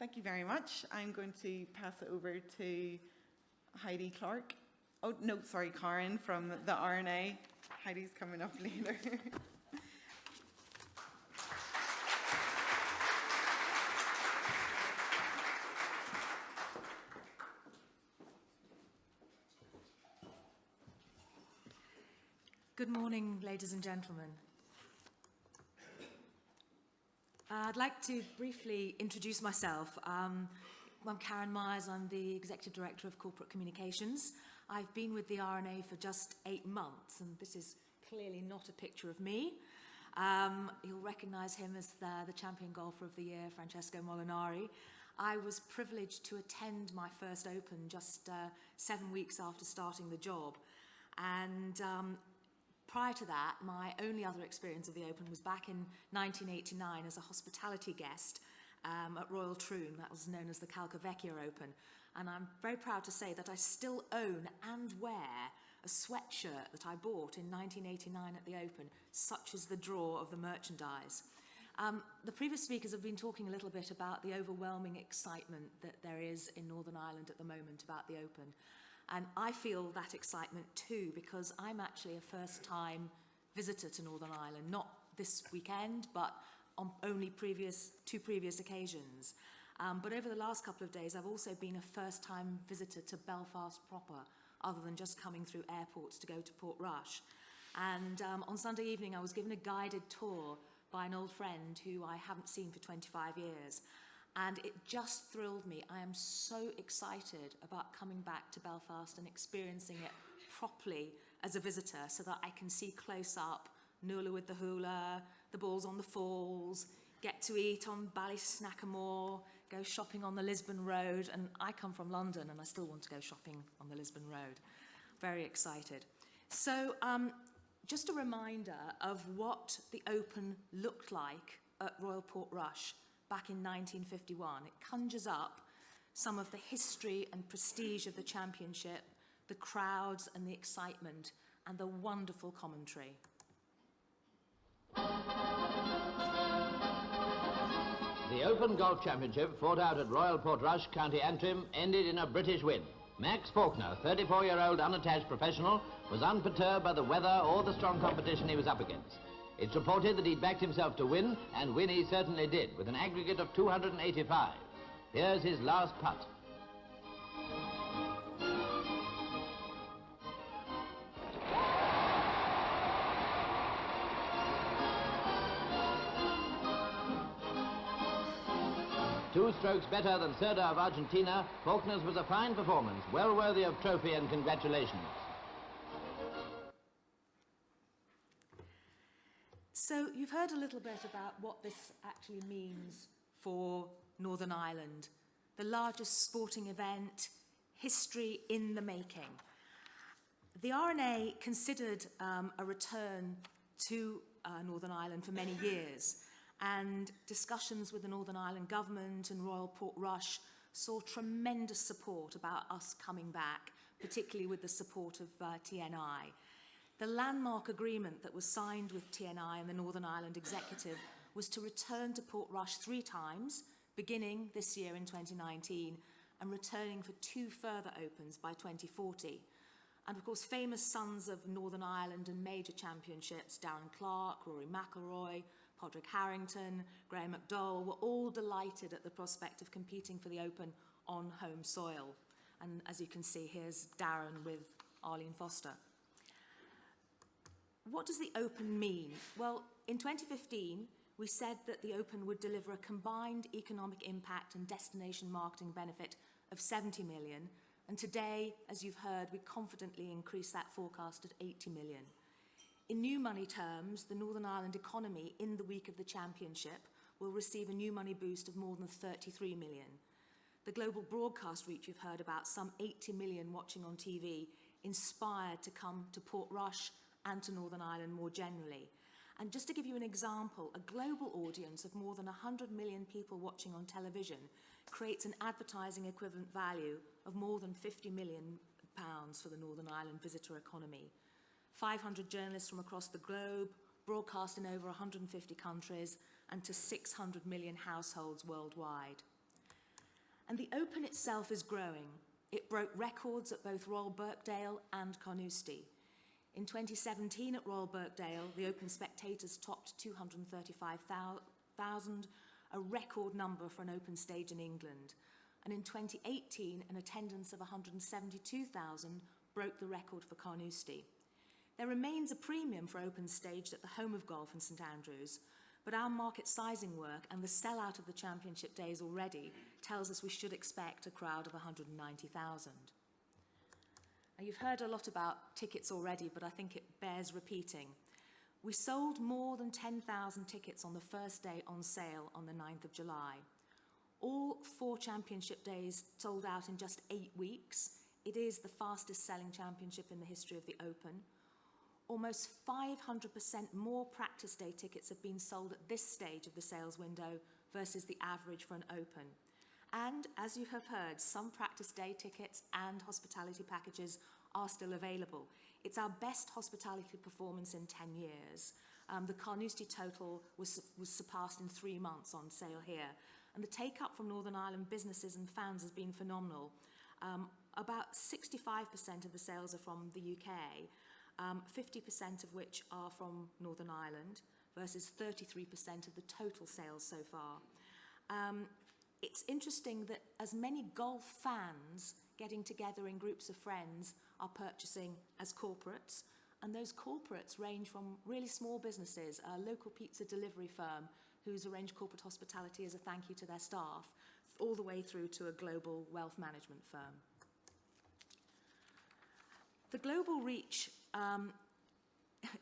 Thank you very much. I'm going to pass it over to Heidi Clark. Oh, no, sorry, Karen from the RNA. Heidi's coming up later. Good morning, ladies and gentlemen. I'd like to briefly introduce myself. I'm Karen Myers. I'm the Executive Director of Corporate Communications. I've been with the RNA for just 8 months, and this is clearly not a picture of me. You'll recognise him as the champion golfer of the year, Francesco Molinari. I was privileged to attend my first Open just 7 weeks after starting the job. And prior to that, my only other experience of the Open was back in 1989 as a hospitality guest at Royal Troon. That was known as the Calcavecchia Open. And I'm very proud to say that I still own and wear a sweatshirt that I bought in 1989 at the Open. Such is the draw of the merchandise. The previous speakers have been talking a little bit about the overwhelming excitement that there is in Northern Ireland at the moment about the Open. And I feel that excitement too, because I'm actually a first-time visitor to Northern Ireland, not this weekend, but on only two previous occasions. But over the last couple of days, I've also been a first-time visitor to Belfast proper, other than just coming through airports to go to Portrush. And on Sunday evening, I was given a guided tour by an old friend who I haven't seen for 25 years. And it just thrilled me. I am so excited about coming back to Belfast and experiencing it properly as a visitor so that I can see close up Nula with the hula, the balls on the falls, get to eat on Ballysnackamore, go shopping on the Lisbon Road. And I come from London and I still want to go shopping on the Lisbon Road. Very excited. So just a reminder of what the Open looked like at Royal Portrush back in 1951. It conjures up some of the history and prestige of the championship, the crowds and the excitement, and the wonderful commentary. The Open Golf Championship, fought out at Royal Portrush, County Antrim, ended in a British win. Max Faulkner, 34-year-old unattached professional, was unperturbed by the weather or the strong competition he was up against. It's reported that he backed himself to win, and win he certainly did, with an aggregate of 285. Here's his last putt. Two strokes better than Cerda of Argentina, Faulkner's was a fine performance, well worthy of trophy and congratulations. So you've heard a little bit about what this actually means for Northern Ireland, the largest sporting event, history in the making. The RNA considered a return to Northern Ireland for many years, and discussions with the Northern Ireland government and Royal Portrush saw tremendous support about us coming back, particularly with the support of TNI. The landmark agreement that was signed with TNI and the Northern Ireland Executive was to return to Portrush 3 times, beginning this year in 2019, and returning for 2 further Opens by 2040. And of course, famous sons of Northern Ireland and major championships, Darren Clarke, Rory McIlroy, Padraig Harrington, Graham McDowell, were all delighted at the prospect of competing for the Open on home soil. And as you can see, here's Darren with Arlene Foster. What does the Open mean? Well, in 2015, we said that the Open would deliver a combined economic impact and destination marketing benefit of 70 million. And today, as you've heard, we confidently increase that forecast at 80 million. In new money terms, the Northern Ireland economy in the week of the championship will receive a new money boost of more than 33 million. The global broadcast reach you've heard about, some 80 million watching on TV, inspired to come to Portrush and to Northern Ireland more generally. And just to give you an example, a global audience of more than 100 million people watching on television creates an advertising equivalent value of more than £50 million for the Northern Ireland visitor economy. 500 journalists from across the globe, broadcast in over 150 countries, and to 600 million households worldwide. And the Open itself is growing. It broke records at both Royal Birkdale and Carnoustie. In 2017 at Royal Birkdale, the Open spectators topped 235,000, a record number for an Open stage in England. And in 2018, an attendance of 172,000 broke the record for Carnoustie. There remains a premium for Open staged at the home of golf in St Andrews, but our market sizing work and the sellout of the championship days already tells us we should expect a crowd of 190,000. Now, you've heard a lot about tickets already, but I think it bears repeating. We sold more than 10,000 tickets on the first day on sale on the 9th of July. All 4 championship days sold out in just 8 weeks. It is the fastest selling championship in the history of the Open. Almost 500% more practice day tickets have been sold at this stage of the sales window versus the average for an Open. And as you have heard, some practice day tickets and hospitality packages are still available. It's our best hospitality performance in 10 years. The Carnoustie total was surpassed in 3 months on sale here. And the take-up from Northern Ireland businesses and fans has been phenomenal. About 65% of the sales are from the UK, 50% of which are from Northern Ireland versus 33% of the total sales so far. It's interesting that as many golf fans getting together in groups of friends are purchasing as corporates, and those corporates range from really small businesses, a local pizza delivery firm who's arranged corporate hospitality as a thank you to their staff, all the way through to a global wealth management firm. The global reach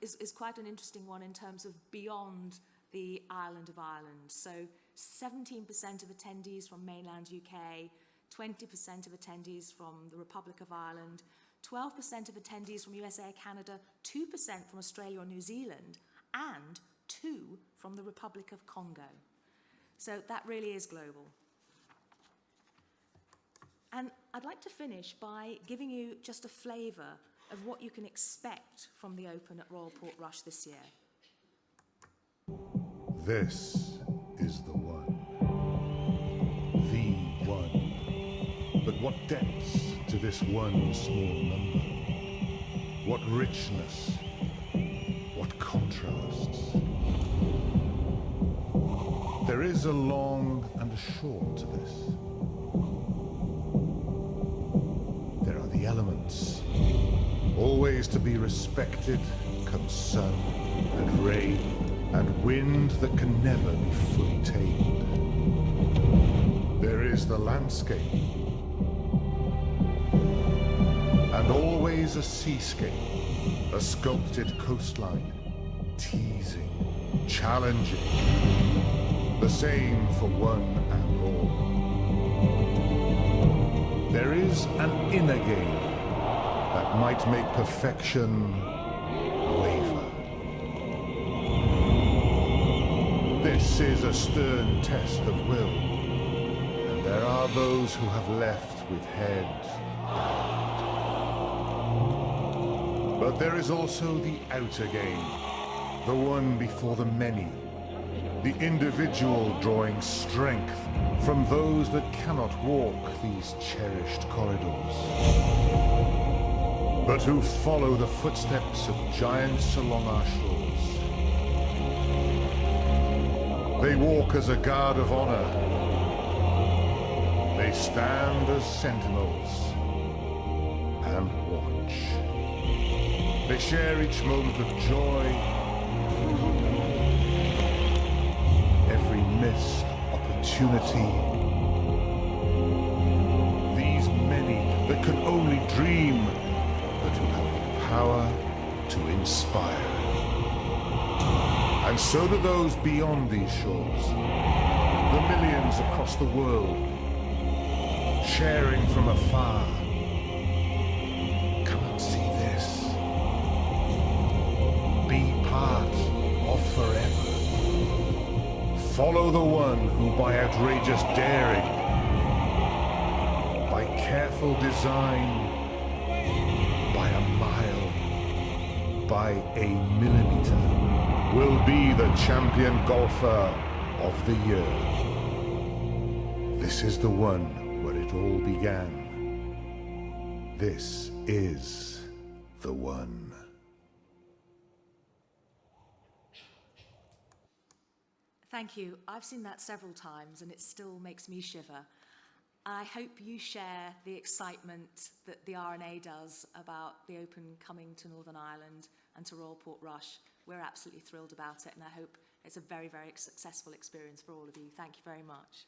is quite an interesting one in terms of beyond the island of Ireland. So 17% of attendees from mainland UK, 20% of attendees from the Republic of Ireland, 12% of attendees from USA, Canada, 2% from Australia or New Zealand, and 2 from the Republic of Congo. So that really is global. And I'd like to finish by giving you just a flavour of what you can expect from the Open at Royal Portrush this year. This is the one. The one. But what depths to this one small number? What richness? What contrasts? There is a long and a short to this. There are the elements, always to be respected, come sun and rain and wind that can never be fully tamed. There is the landscape, and always a seascape, a sculpted coastline, teasing, challenging, the same for one and all. There is an inner game that might make perfection waver. This is a stern test of will, and there are those who have left with heads bowed. But there is also the outer game, the one before the many, the individual drawing strength from those that cannot walk these cherished corridors, but who follow the footsteps of giants along our shores. They walk as a guard of honor. They stand as sentinels and watch. They share each moment of joy, every missed opportunity. These many that can only dream, but who have the power to inspire. And so do those beyond these shores, the millions across the world, sharing from afar. Come and see this. Be part of forever. Follow the one who by outrageous daring, by careful design, by a mile, by a millimeter, will be the champion golfer of the year. This is the one where it all began. This is the one. Thank you. I've seen that several times and it still makes me shiver. I hope you share the excitement that the RNA does about the Open coming to Northern Ireland and to Royal Portrush. We're absolutely thrilled about it, and I hope it's a very, very successful experience for all of you. Thank you very much.